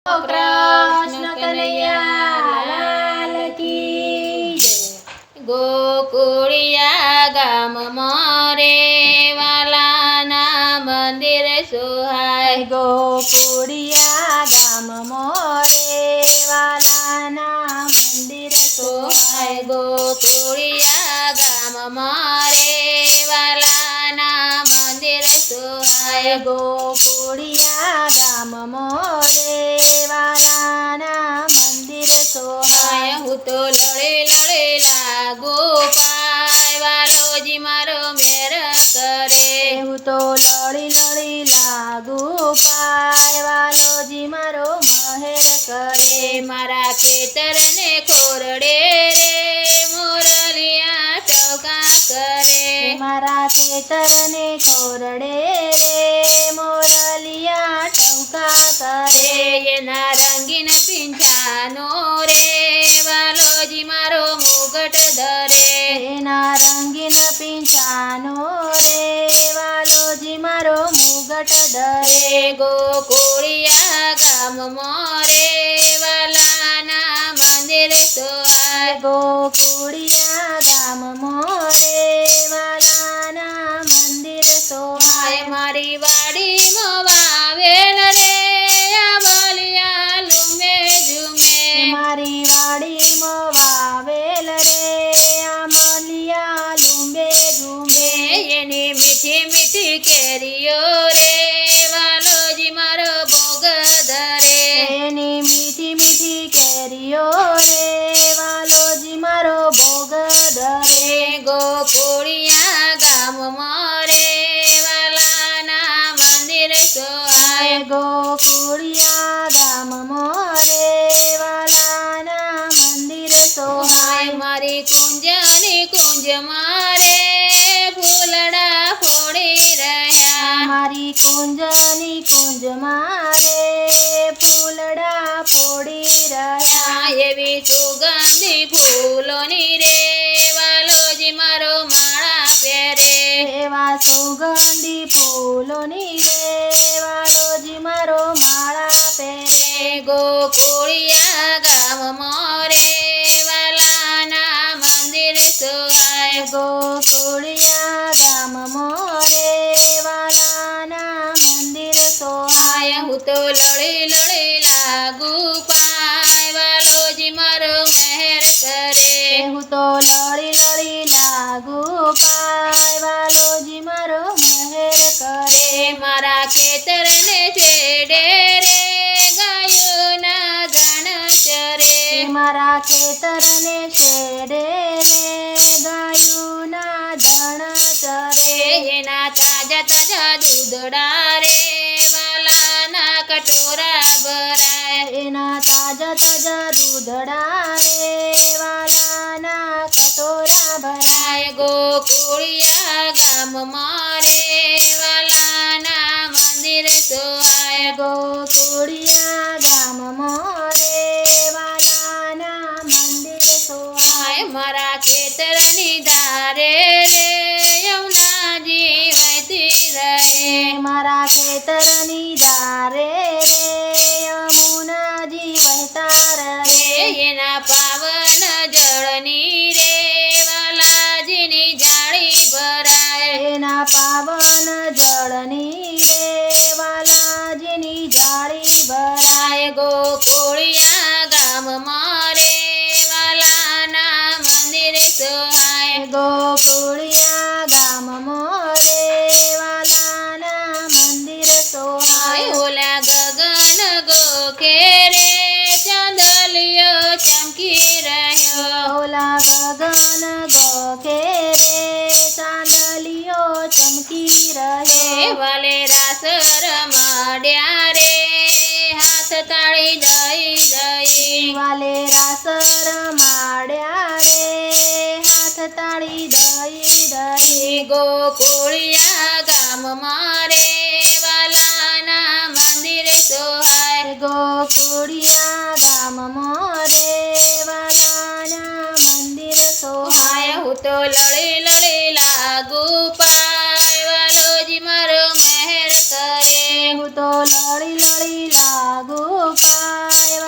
कृष्ण कन्हैया लाल की जय। गोकुळिया गाम मोरे वालाना मंदिर सोहाय। गोकुळिया गाम मोरे वालाना मंदिर सोहाय। गोकुळिया गाम मोरे वालाना मंदिर सोहाय। गोकुळिया गाम मोरे वालाना मंदिर सोहाय। હું તો લડે લડેલા ગોપાલ વાલોજી મારો મેર કરે। હું તો લડી લડી લાગુ પાય વાલોજી મારો મહેર કરે। મારા ખેતરને ખોરડે રે મોરલિયા ટવકા કરે। મારા ખેતરને ખોરડે રે મોરલિયા ટવકા કરે। એના રંગીન પીંછાનો રે વાલોજી મારો મુગટ ધરે। એના રંગીન પીંછાનો રે વાલોજી મારો મુગટ ધરે। ગોકુળિયા ગામ મોરે વાલાના મંદિર સોહાય। ગોકુળિયા ગામ મોરે વાલાના મંદિર સોહાય। મારી વાડીમાં વાવેલ રે આંબલિયા લૂમે ઝૂમે। મારી વાડીમાં વાવેલ રે આંબલિયા લૂંબે ઝૂમે। એની મીઠી મીઠી કેરીઓ રે વાલોજી મારો ભોગ ધરે। એની મીઠી મીઠી કેરીઓ રે વાલોજી મારો ભોગ ધરે। ગોકુળિયા ગામ મોરે વાલાના મંદિર સોહાય। ગોકુળિયા ગામ મોરે વાલાના મંદિર સોહાય। મારી કુંજની કુંજ મારે ફૂલડા ફોડી રહ્યા। મારી કુંજની કુંજ મારે ફૂલડા ફોડી રહ્યા। એવી સુગંધી ફૂલોની રે વાલોજી મારો માળા પહેરે। એવા સુગંધી ફૂલોની રે વાલોજી મારો માળા પહેરે। ગોકુળિયા ગામ મોરે વાલાના મંદિર સોહાય। ગોકુળિયા ગામ મોરે વાલાના મંદિર સોહાય। હું તો લડી લડી લાગુ પાય વાલોજી મારો મહેર કરે। હું તો લડી લડી લાગુ પાય વાલોજી મારો મહેર કરે। મારા ખેતરને છેડે રે ગાયોના ગણ ચરે। મારા ખેતરને છેડે રે ગાયોના ધણ ચરે। એના તાજા તાજા દૂધડા રે વાલાના કટોરા ભરાય। એના તાજા તાજા દૂધડા રે વાલાના કટોરા ભરાય। ગોકુળિયા ગામ મોરે વાલાના મંદિર સોહાય। ગોકુળિયા ગામ મોરે વાલાના મંદિર સોહાય। મારા ખેતરની ધારે રે યમુનાજી વહેતી રહે। મારા ખેતરની ધારે રે યમુનાજી વહેતા રહે। એના પાવન જળની રે વાલાજીની જાળી ભરાય। એના પાવન જળની રે વાલાજીની જાળી ભરાય। ગોકુળિયા ગામ મોરે વાલાના મંદિર સોહાય। ગોકુળિયા ગામ મોરે વાલાના મંદિર સોહાય। ઓલા ગગન ગોખે રે ચાંદલિયો ચમકી રહ્યો। ઓલા ગગન ગોખે રે ચાંદલિયો ચમકી રહ્યો। વાલે રાસ રમાડ્યા રે હાથ તાળી દઈ દઈ। વાલે રાસ રમાડ્યા રે હાથ તાળી દઈ દઈ। ગોકુળિયા ગામ મારે વાલાના મંદિર સોહાય। ગોકુળિયા ગામ મોરે વાલાના મંદિર સોહાય। હું તો લડી લડી લાગુ પાય વાલોજી મારો મહેર કરે। હું તો લળી લળી લાગુ પાય